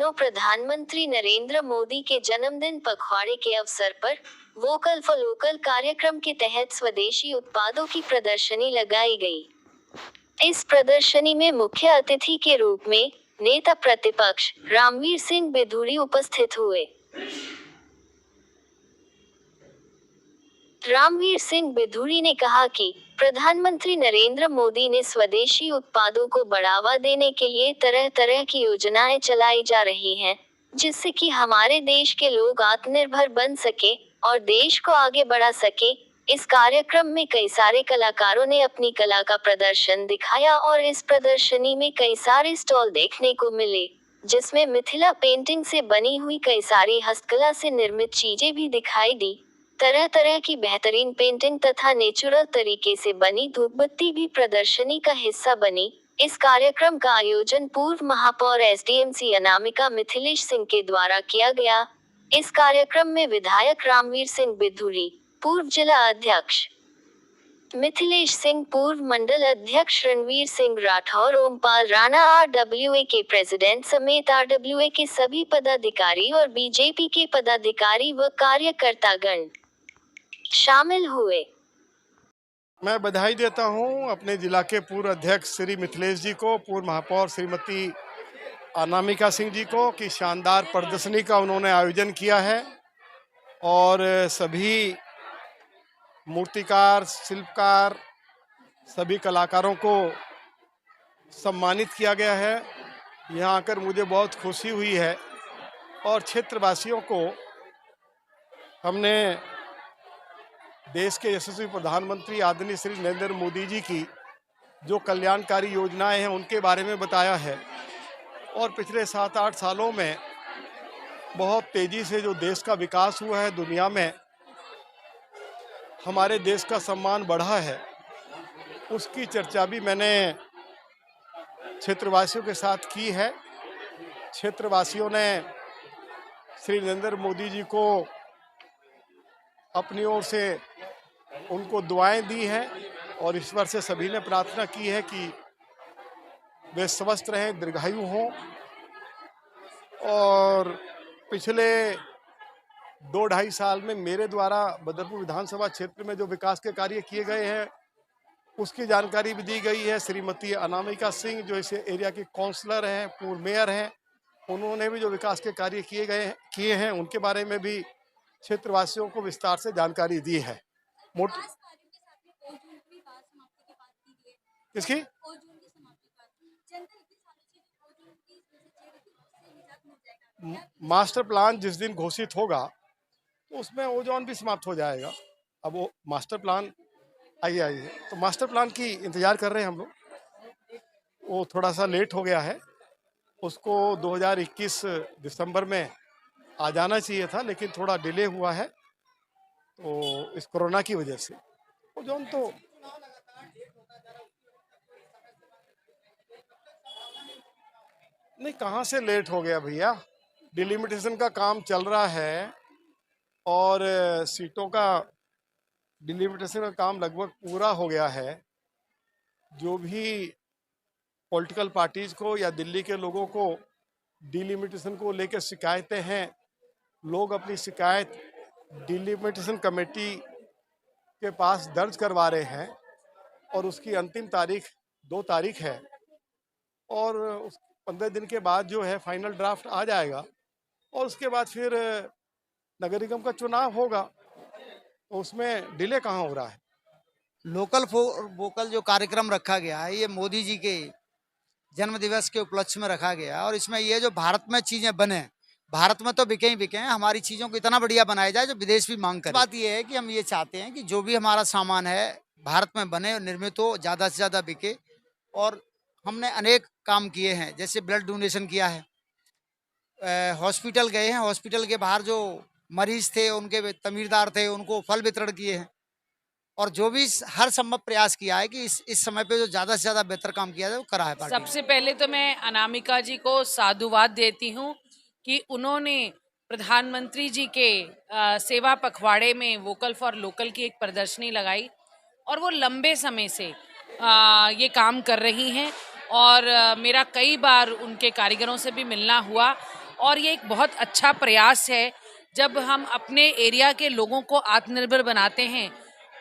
दिनों प्रधानमंत्री नरेंद्र मोदी के जन्मदिन पखवाड़े के अवसर पर वोकल फॉर लोकल कार्यक्रम के तहत स्वदेशी उत्पादों की प्रदर्शनी लगाई गई। इस प्रदर्शनी में मुख्य अतिथि के रूप में नेता प्रतिपक्ष रामवीर सिंह बिधूरी उपस्थित हुए। रामवीर सिंह बिधूरी ने कहा कि प्रधानमंत्री नरेंद्र मोदी ने स्वदेशी उत्पादों को बढ़ावा देने के लिए तरह तरह की योजनाएं चलाई जा रही हैं, जिससे कि हमारे देश के लोग आत्मनिर्भर बन सके और देश को आगे बढ़ा सके। इस कार्यक्रम में कई सारे कलाकारों ने अपनी कला का प्रदर्शन दिखाया और इस प्रदर्शनी में कई सारे स्टॉल देखने को मिले, जिसमें मिथिला पेंटिंग से बनी हुई कई सारी हस्तकला से निर्मित चीजें भी दिखाई दी। तरह तरह की बेहतरीन पेंटिंग तथा नेचुरल तरीके से बनी धूपबत्ती भी प्रदर्शनी का हिस्सा बनी। इस कार्यक्रम का आयोजन पूर्व महापौर एसडीएमसी अनामिका मिथिलेश सिंह के द्वारा किया गया। इस कार्यक्रम में विधायक रामवीर सिंह बिधूरी, पूर्व जिला अध्यक्ष मिथिलेश सिंह, पूर्व मंडल अध्यक्ष रणवीर सिंह राठौर, ओमपाल राणा, आरडब्ल्यूए के प्रेसिडेंट समेत आरडब्ल्यूए के सभी पदाधिकारी और बीजेपी के पदाधिकारी व कार्यकर्तागण शामिल हुए। मैं बधाई देता हूं अपने जिला के पूर्व अध्यक्ष श्री मिथिलेश जी को, पूर्व महापौर श्रीमती अनामिका सिंह जी को कि शानदार प्रदर्शनी का उन्होंने आयोजन किया है और सभी मूर्तिकार, शिल्पकार, सभी कलाकारों को सम्मानित किया गया है। यहाँ आकर मुझे बहुत खुशी हुई है और क्षेत्रवासियों को हमने देश के यशस्वी प्रधानमंत्री आदरणीय श्री नरेंद्र मोदी जी की जो कल्याणकारी योजनाएं हैं उनके बारे में बताया है और पिछले 7-8 सालों में बहुत तेज़ी से जो देश का विकास हुआ है, दुनिया में हमारे देश का सम्मान बढ़ा है, उसकी चर्चा भी मैंने क्षेत्रवासियों के साथ की है। क्षेत्रवासियों ने श्री नरेंद्र मोदी जी को अपनी ओर से उनको दुआएं दी हैं और ईश्वर से सभी ने प्रार्थना की है कि वे स्वस्थ रहें, दीर्घायु हों। और पिछले 2-2.5 साल में मेरे द्वारा बदरपुर विधानसभा क्षेत्र में जो विकास के कार्य किए गए हैं उसकी जानकारी भी दी गई है। श्रीमती अनामिका सिंह जो इस एरिया की काउंसलर हैं, पूर्व मेयर हैं, उन्होंने भी जो विकास के कार्य किए हैं उनके बारे में भी क्षेत्रवासियों को विस्तार से जानकारी दी है। किसकी मास्टर प्लान जिस दिन घोषित होगा तो उसमें ओजोन भी समाप्त हो जाएगा। अब वो मास्टर प्लान आइए तो मास्टर प्लान की इंतजार कर रहे हैं हम लोग। वो थोड़ा सा लेट हो गया है, उसको 2021 दिसंबर में आ जाना चाहिए था, लेकिन थोड़ा डिले हुआ है तो इस कोरोना की वजह से ओजोन तो नहीं, कहाँ से लेट हो गया भैया। डिलिमिटेशन का काम चल रहा है और सीटों का डिलिमिटेशन का काम लगभग पूरा हो गया है। जो भी पॉलिटिकल पार्टीज को या दिल्ली के लोगों को डिलिमिटेशन को लेकर शिकायतें हैं, लोग अपनी शिकायत डिलिमिटेशन कमेटी के पास दर्ज करवा रहे हैं और उसकी अंतिम तारीख 2 तारीख है और 15 दिन के बाद जो है फाइनल ड्राफ्ट आ जाएगा और उसके बाद फिर नगर निगम का चुनाव होगा, तो उसमें डिले कहाँ हो रहा है। लोकल फॉर वोकल जो कार्यक्रम रखा गया है ये मोदी जी के जन्म दिवस के उपलक्ष्य में रखा गया और इसमें ये जो भारत में चीजें बने, भारत में तो बिके ही बिके हैं, हमारी चीजों को इतना बढ़िया बनाया जाए जो विदेश भी मांग करे। बात ये है कि हम ये चाहते हैं कि जो भी हमारा सामान है भारत में बने और निर्मित हो, ज्यादा से ज्यादा बिके। और हमने अनेक काम किए हैं, जैसे ब्लड डोनेशन किया है, हॉस्पिटल गए हैं, हॉस्पिटल के बाहर जो मरीज थे उनके तमीरदार थे उनको फल वितरण किए हैं और जो भी हर संभव प्रयास किया है कि इस समय पे जो ज्यादा से ज्यादा बेहतर काम किया जाए वो करा है पार्टी। सबसे पहले तो मैं अनामिका जी को साधुवाद देती हूँ कि उन्होंने प्रधानमंत्री जी के सेवा पखवाड़े में वोकल फॉर लोकल की एक प्रदर्शनी लगाई और वो लंबे समय से ये काम कर रही हैं और मेरा कई बार उनके कारीगरों से भी मिलना हुआ और ये एक बहुत अच्छा प्रयास है। जब हम अपने एरिया के लोगों को आत्मनिर्भर बनाते हैं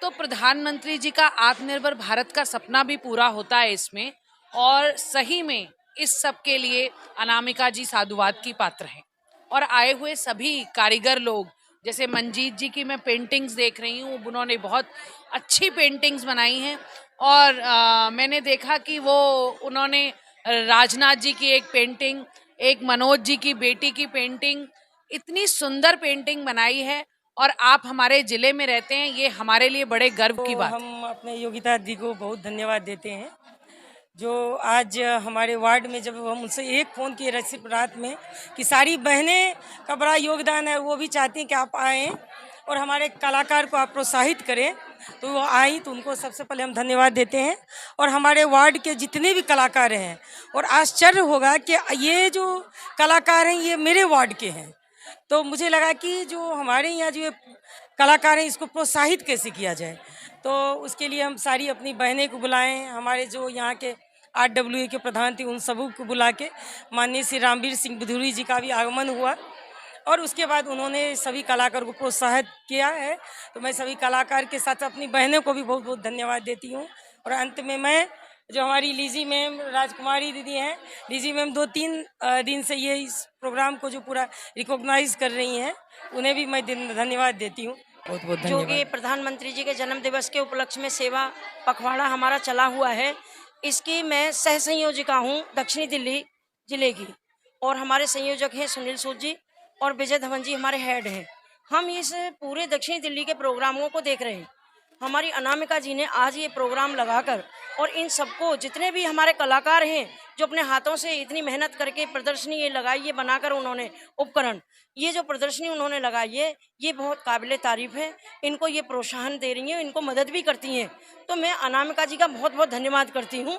तो प्रधानमंत्री जी का आत्मनिर्भर भारत का सपना भी पूरा होता है इसमें। और सही में इस सब के लिए अनामिका जी साधुवाद की पात्र हैं। और आए हुए सभी कारीगर लोग, जैसे मंजीत जी की मैं पेंटिंग्स देख रही हूँ, उन्होंने बहुत अच्छी पेंटिंग्स बनाई हैं। और मैंने देखा कि वो उन्होंने राजनाथ जी की एक पेंटिंग, एक मनोज जी की बेटी की पेंटिंग, इतनी सुंदर पेंटिंग बनाई है। और आप हमारे जिले में रहते हैं, ये हमारे लिए बड़े गर्व की तो बात है। हम अपने योगिता दी को बहुत धन्यवाद देते हैं, जो आज हमारे वार्ड में जब हम उनसे एक फ़ोन किए रात में कि सारी बहनें का बड़ा योगदान है, वो भी चाहती हैं कि आप आएँ और हमारे कलाकार को आप प्रोत्साहित करें, तो वो आई, तो उनको सबसे पहले हम धन्यवाद देते हैं। और हमारे वार्ड के जितने भी कलाकार हैं, और आश्चर्य होगा कि ये जो कलाकार हैं ये मेरे वार्ड के हैं, तो मुझे लगा कि जो हमारे यहाँ जो ये कलाकार हैं इसको प्रोत्साहित कैसे किया जाए। तो उसके लिए हम सारी अपनी बहनें को बुलाएं, हमारे जो यहाँ के RWA के प्रधान थे उन सबों को बुला के माननीय श्री रामवीर सिंह बुधूरी जी का भी आगमन हुआ, और उसके बाद उन्होंने सभी कलाकार को प्रोत्साहित किया है। तो मैं सभी कलाकार के साथ अपनी बहनों को भी बहुत बहुत धन्यवाद देती हूँ। और अंत में मैं जो हमारी लीजी मैम राजकुमारी दीदी हैं, लीजी मैम 2-3 दिन से ये इस प्रोग्राम को जो पूरा रिकॉग्नाइज कर रही हैं, उन्हें भी मैं धन्यवाद देती हूँ। बहुत बहुत जो कि धन्यवाद। प्रधानमंत्री जी के जन्म दिवस के उपलक्ष्य में सेवा पखवाड़ा हमारा चला हुआ है, इसकी मैं सह संयोजिका हूँ दक्षिणी दिल्ली जिले की। और हमारे संयोजक हैं सुनील सूद जी और विजय धवन जी हमारे हेड हैं। हम इस पूरे दक्षिणी दिल्ली के प्रोग्रामों को देख रहे हैं। हमारी अनामिका जी ने आज ये प्रोग्राम लगाकर और इन सबको, जितने भी हमारे कलाकार हैं जो अपने हाथों से इतनी मेहनत करके प्रदर्शनी ये लगाई, ये बनाकर उन्होंने उपकरण, ये जो प्रदर्शनी उन्होंने लगाई है, ये बहुत काबिले तारीफ है। इनको ये प्रोत्साहन दे रही हैं, इनको मदद भी करती हैं। तो मैं अनामिका जी का बहुत बहुत धन्यवाद करती हूँ।